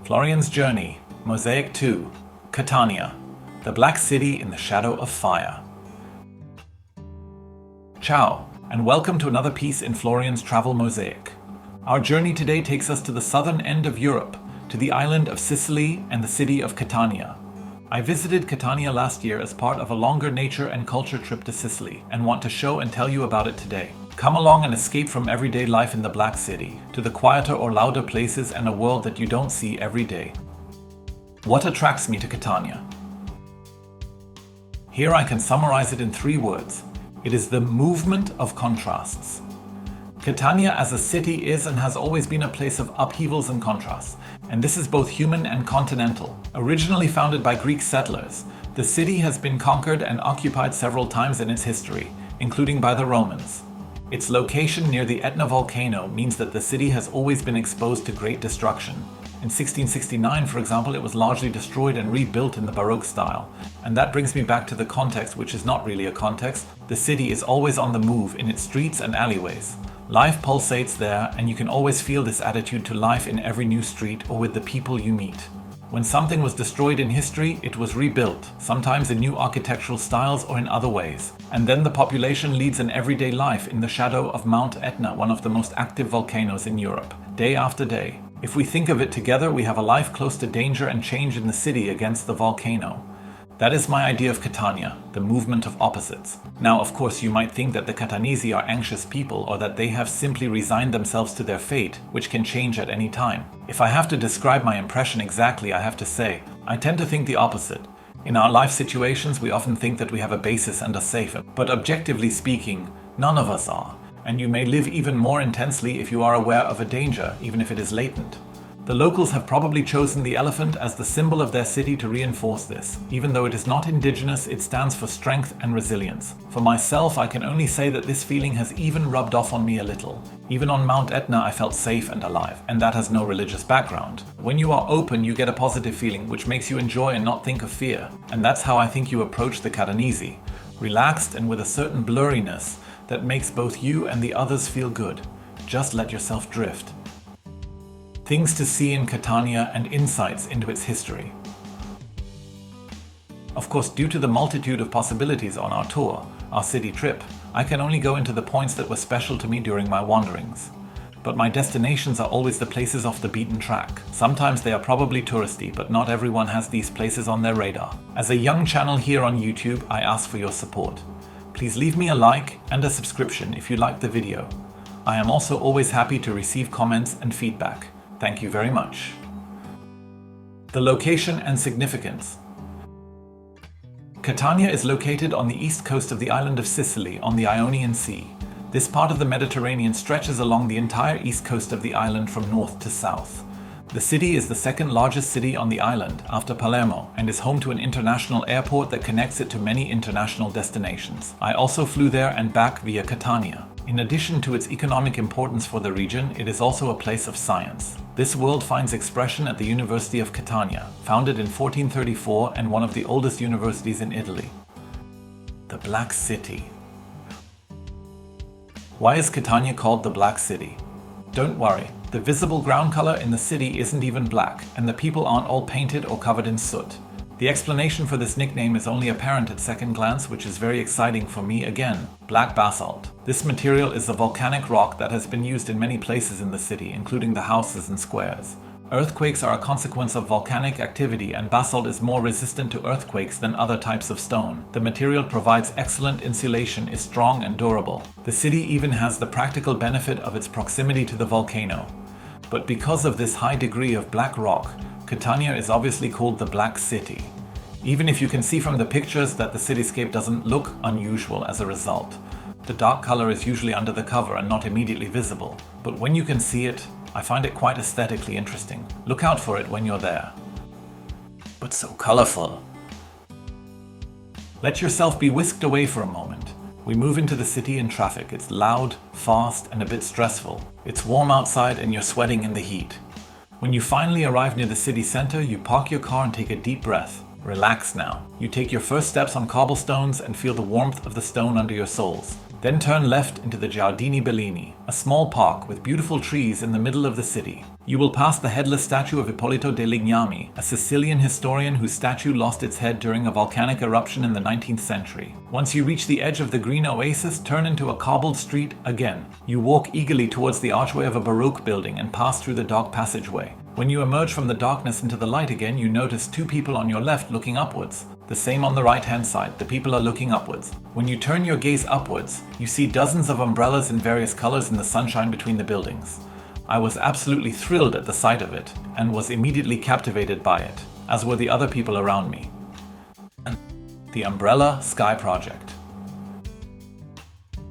Florian's Journey, Mosaic 2, Catania, the Black City in the Shadow of Fire. Ciao, and welcome to another piece in Florian's travel mosaic. Our journey today takes us to the southern end of Europe, to the island of Sicily and the city of Catania. I visited Catania last year as part of a longer nature and culture trip to Sicily, and want to show and tell you about it today. Come along and escape from everyday life in the Black City, to the quieter or louder places and a world that you don't see every day. What attracts me to Catania? Here I can summarize it in 3 words. It is the movement of contrasts. Catania as a city is and has always been a place of upheavals and contrasts, and this is both human and continental. Originally founded by Greek settlers, the city has been conquered and occupied several times in its history, including by the Romans. Its location near the Etna volcano means that the city has always been exposed to great destruction. In 1669, for example, it was largely destroyed and rebuilt in the baroque style. And that brings me back to the context, which is not really a context. The city is always on the move in its streets and alleyways. Life pulsates there, and you can always feel this attitude to life in every new street or with the people you meet. When something was destroyed in history, it was rebuilt, sometimes in new architectural styles or in other ways. And then the population leads an everyday life in the shadow of Mount Etna, one of the most active volcanoes in Europe, day after day. If we think of it together, we have a life close to danger and change in the city against the volcano. That is my idea of Catania, the movement of opposites. Now, of course, you might think that the Catanese are anxious people or that they have simply resigned themselves to their fate, which can change at any time. If I have to describe my impression exactly, I have to say, I tend to think the opposite. In our life situations, we often think that we have a basis and are safe, but objectively speaking, none of us are. And you may live even more intensely if you are aware of a danger, even if it is latent. The locals have probably chosen the elephant as the symbol of their city to reinforce this. Even though it is not indigenous, it stands for strength and resilience. For myself, I can only say that this feeling has even rubbed off on me a little. Even on Mount Etna, I felt safe and alive, and that has no religious background. When you are open, you get a positive feeling, which makes you enjoy and not think of fear. And that's how I think you approach the Catanese. Relaxed and with a certain blurriness that makes both you and the others feel good. Just let yourself drift. Things to see in Catania and insights into its history. Of course, due to the multitude of possibilities on our tour, our city trip, I can only go into the points that were special to me during my wanderings. But my destinations are always the places off the beaten track. Sometimes they are probably touristy, but not everyone has these places on their radar. As a young channel here on YouTube, I ask for your support. Please leave me a like and a subscription if you liked the video. I am also always happy to receive comments and feedback. Thank you very much. The location and significance. Catania is located on the east coast of the island of Sicily on the Ionian Sea. This part of the Mediterranean stretches along the entire east coast of the island from north to south. The city is the second largest city on the island after Palermo and is home to an international airport that connects it to many international destinations. I also flew there and back via Catania. In addition to its economic importance for the region, it is also a place of science. This world finds expression at the University of Catania, founded in 1434 and one of the oldest universities in Italy. The Black City. Why is Catania called the Black City? Don't worry, the visible ground color in the city isn't even black, and the people aren't all painted or covered in soot. The explanation for this nickname is only apparent at second glance, which is very exciting for me again. Black basalt. This material is a volcanic rock that has been used in many places in the city, including the houses and squares. Earthquakes are a consequence of volcanic activity, and basalt is more resistant to earthquakes than other types of stone. The material provides excellent insulation, is strong and durable. The city even has the practical benefit of its proximity to the volcano. But because of this high degree of black rock, Catania is obviously called the Black City. Even if you can see from the pictures that the cityscape doesn't look unusual as a result. The dark color is usually under the cover and not immediately visible. But when you can see it, I find it quite aesthetically interesting. Look out for it when you're there. But so colorful. Let yourself be whisked away for a moment. We move into the city in traffic. It's loud, fast, and a bit stressful. It's warm outside and you're sweating in the heat. When you finally arrive near the city center, you park your car and take a deep breath. Relax now. You take your first steps on cobblestones and feel the warmth of the stone under your soles. Then turn left into the Giardini Bellini, a small park with beautiful trees in the middle of the city. You will pass the headless statue of Ippolito de Lignami, a Sicilian historian whose statue lost its head during a volcanic eruption in the 19th century. Once you reach the edge of the green oasis, turn into a cobbled street again. You walk eagerly towards the archway of a baroque building and pass through the dark passageway. When you emerge from the darkness into the light again, you notice two people on your left looking upwards. The same on the right-hand side, the people are looking upwards. When you turn your gaze upwards, you see dozens of umbrellas in various colors in the sunshine between the buildings. I was absolutely thrilled at the sight of it, and was immediately captivated by it, as were the other people around me. The Umbrella Sky Project.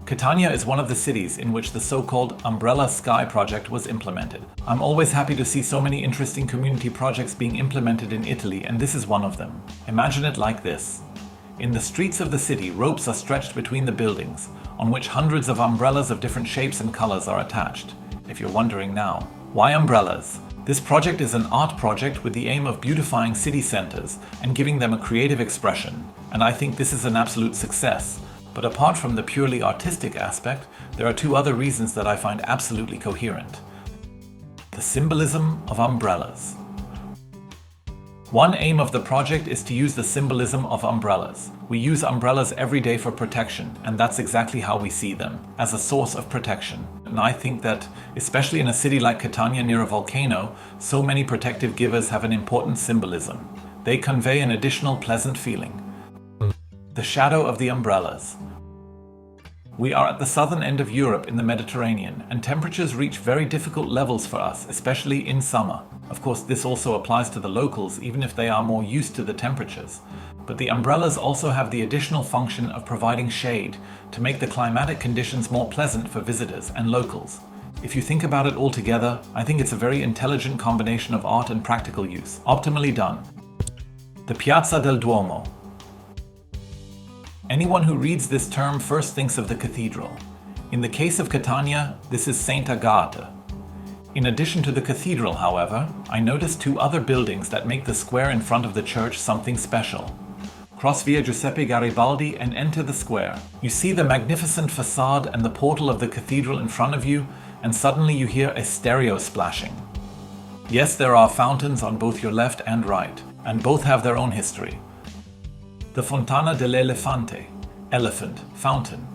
Catania is one of the cities in which the so-called Umbrella Sky Project was implemented. I'm always happy to see so many interesting community projects being implemented in Italy, and this is one of them. Imagine it like this. In the streets of the city, ropes are stretched between the buildings, on which hundreds of umbrellas of different shapes and colors are attached. If you're wondering now, why umbrellas? This project is an art project with the aim of beautifying city centers and giving them a creative expression, and I think this is an absolute success. But apart from the purely artistic aspect, there are two other reasons that I find absolutely coherent. The symbolism of umbrellas. One aim of the project is to use the symbolism of umbrellas. We use umbrellas every day for protection, and that's exactly how we see them, as a source of protection. And I think that, especially in a city like Catania near a volcano, so many protective givers have an important symbolism. They convey an additional pleasant feeling. The shadow of the umbrellas. We are at the southern end of Europe in the Mediterranean, and temperatures reach very difficult levels for us, especially in summer. Of course, this also applies to the locals, even if they are more used to the temperatures. But the umbrellas also have the additional function of providing shade to make the climatic conditions more pleasant for visitors and locals. If you think about it all together, I think it's a very intelligent combination of art and practical use, optimally done. The Piazza del Duomo. Anyone who reads this term first thinks of the cathedral. In the case of Catania, this is St. Agata. In addition to the cathedral, however, I noticed two other buildings that make the square in front of the church something special. Cross via Giuseppe Garibaldi and enter the square. You see the magnificent facade and the portal of the cathedral in front of you, and suddenly you hear a stereo splashing. Yes, there are fountains on both your left and right, and both have their own history. The Fontana dell'Elefante, elephant fountain.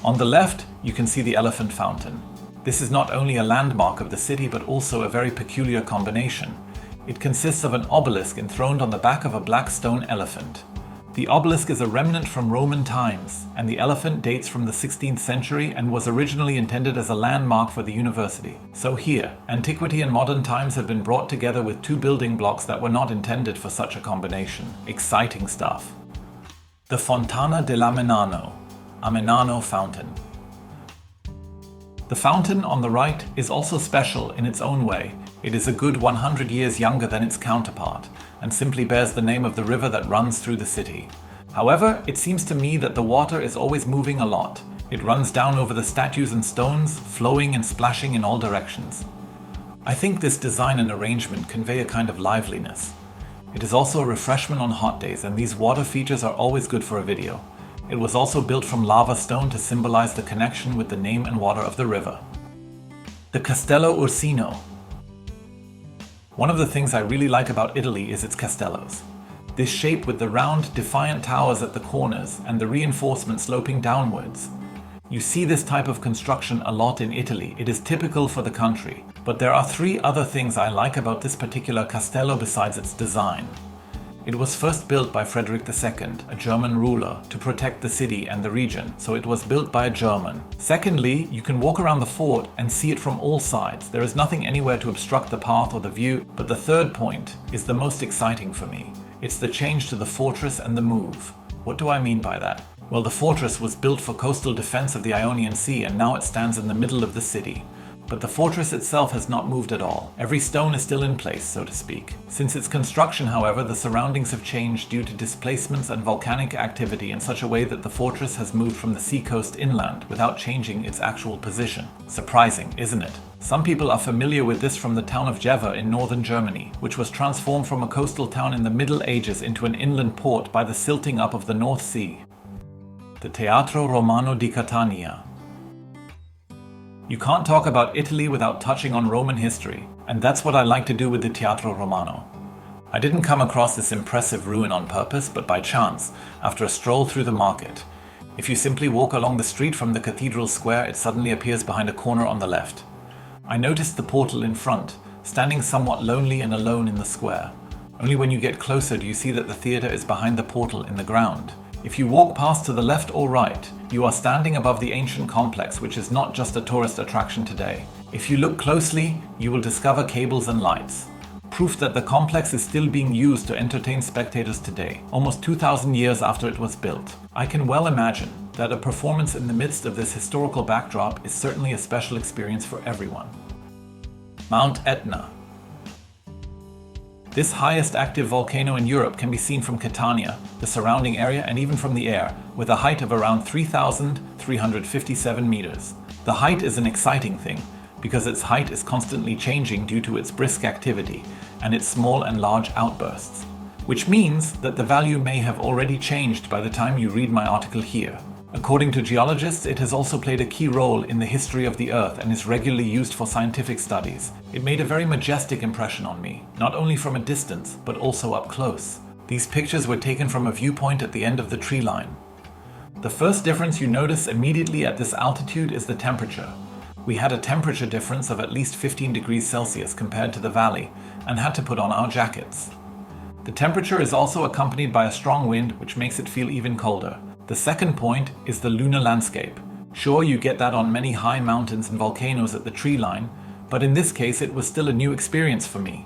On the left, you can see the elephant fountain. This is not only a landmark of the city, but also a very peculiar combination. It consists of an obelisk enthroned on the back of a black stone elephant. The obelisk is a remnant from Roman times, and the elephant dates from the 16th century and was originally intended as a landmark for the university. So here, antiquity and modern times have been brought together with two building blocks that were not intended for such a combination. Exciting stuff. The Fontana dell'Amenano, Amenano Fountain. The fountain on the right is also special in its own way. It is a good 100 years younger than its counterpart, and simply bears the name of the river that runs through the city. However, it seems to me that the water is always moving a lot. It runs down over the statues and stones, flowing and splashing in all directions. I think this design and arrangement convey a kind of liveliness. It is also a refreshment on hot days, and these water features are always good for a video. It was also built from lava stone to symbolize the connection with the name and water of the river. The Castello Ursino. One of the things I really like about Italy is its castellos. This shape with the round, defiant towers at the corners and the reinforcement sloping downwards. You see this type of construction a lot in Italy. It is typical for the country. But there are three other things I like about this particular castello besides its design. It was first built by Frederick II, a German ruler, to protect the city and the region, so it was built by a German. Secondly, you can walk around the fort and see it from all sides. There is nothing anywhere to obstruct the path or the view. But the third point is the most exciting for me. It's the change to the fortress and the move. What do I mean by that? Well, the fortress was built for coastal defense of the Ionian Sea, and now it stands in the middle of the city. But the fortress itself has not moved at all. Every stone is still in place, so to speak. Since its construction, however, the surroundings have changed due to displacements and volcanic activity in such a way that the fortress has moved from the seacoast inland without changing its actual position. Surprising, isn't it? Some people are familiar with this from the town of Jever in northern Germany, which was transformed from a coastal town in the Middle Ages into an inland port by the silting up of the North Sea. the Teatro Romano di Catania. You can't talk about Italy without touching on Roman history, and that's what I like to do with the Teatro Romano. I didn't come across this impressive ruin on purpose, but by chance, after a stroll through the market. If you simply walk along the street from the cathedral square, it suddenly appears behind a corner on the left. I noticed the portal in front, standing somewhat lonely and alone in the square. Only when you get closer do you see that the theatre is behind the portal in the ground. If you walk past to the left or right, you are standing above the ancient complex, which is not just a tourist attraction today. If you look closely, you will discover cables and lights. Proof that the complex is still being used to entertain spectators today, almost 2,000 years after it was built. I can well imagine that a performance in the midst of this historical backdrop is certainly a special experience for everyone. Mount Etna. This highest active volcano in Europe can be seen from Catania, the surrounding area, and even from the air, with a height of around 3,357 meters. The height is an exciting thing, because its height is constantly changing due to its brisk activity and its small and large outbursts, which means that the value may have already changed by the time you read my article here. According to geologists, it has also played a key role in the history of the Earth and is regularly used for scientific studies. It made a very majestic impression on me, not only from a distance, but also up close. These pictures were taken from a viewpoint at the end of the tree line. The first difference you notice immediately at this altitude is the temperature. We had a temperature difference of at least 15 degrees Celsius compared to the valley, and had to put on our jackets. The temperature is also accompanied by a strong wind, which makes it feel even colder. The second point is the lunar landscape. Sure, you get that on many high mountains and volcanoes at the tree line, but in this case it was still a new experience for me.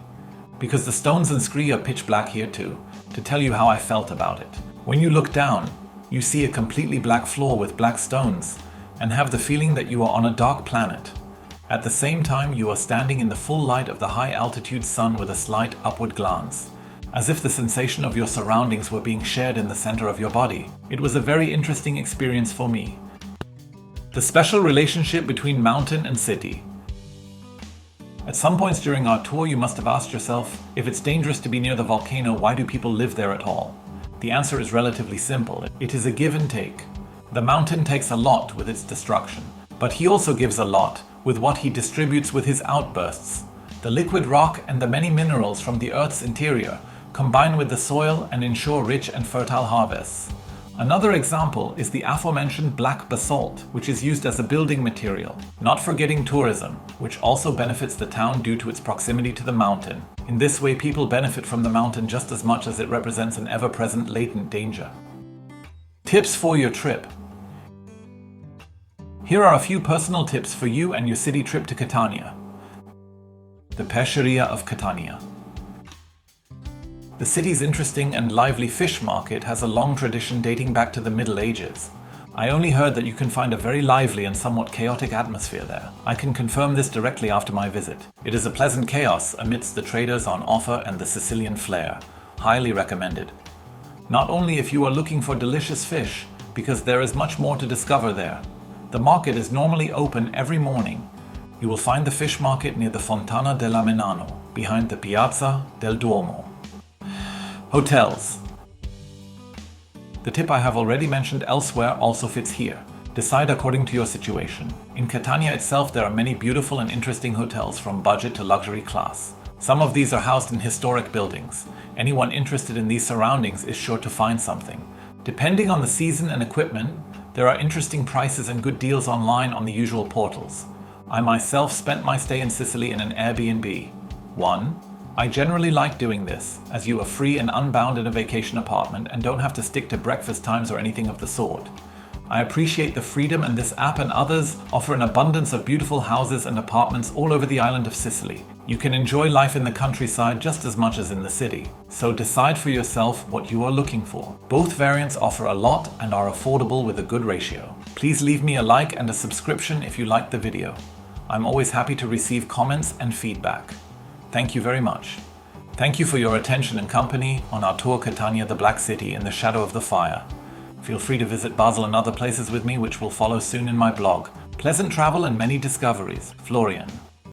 Because the stones and scree are pitch black here too, to tell you how I felt about it. When you look down, you see a completely black floor with black stones, and have the feeling that you are on a dark planet. At the same time, you are standing in the full light of the high altitude sun with a slight upward glance, as if the sensation of your surroundings were being shared in the center of your body. It was a very interesting experience for me. The special relationship between mountain and city. At some points during our tour, you must have asked yourself, if it's dangerous to be near the volcano, why do people live there at all? The answer is relatively simple. It is a give and take. The mountain takes a lot with its destruction, but he also gives a lot with what he distributes with his outbursts. The liquid rock and the many minerals from the Earth's interior combine with the soil and ensure rich and fertile harvests. Another example is the aforementioned black basalt, which is used as a building material, not forgetting tourism, which also benefits the town due to its proximity to the mountain. In this way, people benefit from the mountain just as much as it represents an ever-present latent danger. Tips for your trip. Here are a few personal tips for you and your city trip to Catania. The Pesceria of Catania. The city's interesting and lively fish market has a long tradition dating back to the Middle Ages. I only heard that you can find a very lively and somewhat chaotic atmosphere there. I can confirm this directly after my visit. It is a pleasant chaos amidst the traders on offer and the Sicilian flair. Highly recommended. Not only if you are looking for delicious fish, because there is much more to discover there. The market is normally open every morning. You will find the fish market near the Fontana della Menano, behind the Piazza del Duomo. Hotels. The tip I have already mentioned elsewhere also fits here. Decide according to your situation. In Catania itself, there are many beautiful and interesting hotels from budget to luxury class. Some of these are housed in historic buildings. Anyone interested in these surroundings is sure to find something. Depending on the season and equipment, there are interesting prices and good deals online on the usual portals. I myself spent my stay in Sicily in an Airbnb. 1. I generally like doing this, as you are free and unbound in a vacation apartment and don't have to stick to breakfast times or anything of the sort. I appreciate the freedom, and this app and others offer an abundance of beautiful houses and apartments all over the island of Sicily. You can enjoy life in the countryside just as much as in the city. So decide for yourself what you are looking for. Both variants offer a lot and are affordable with a good ratio. Please leave me a like and a subscription if you liked the video. I'm always happy to receive comments and feedback. Thank you very much. Thank you for your attention and company on our tour Catania, the Black City in the shadow of the fire. Feel free to visit Basel and other places with me, which will follow soon in my blog. Pleasant travel and many discoveries. Florian.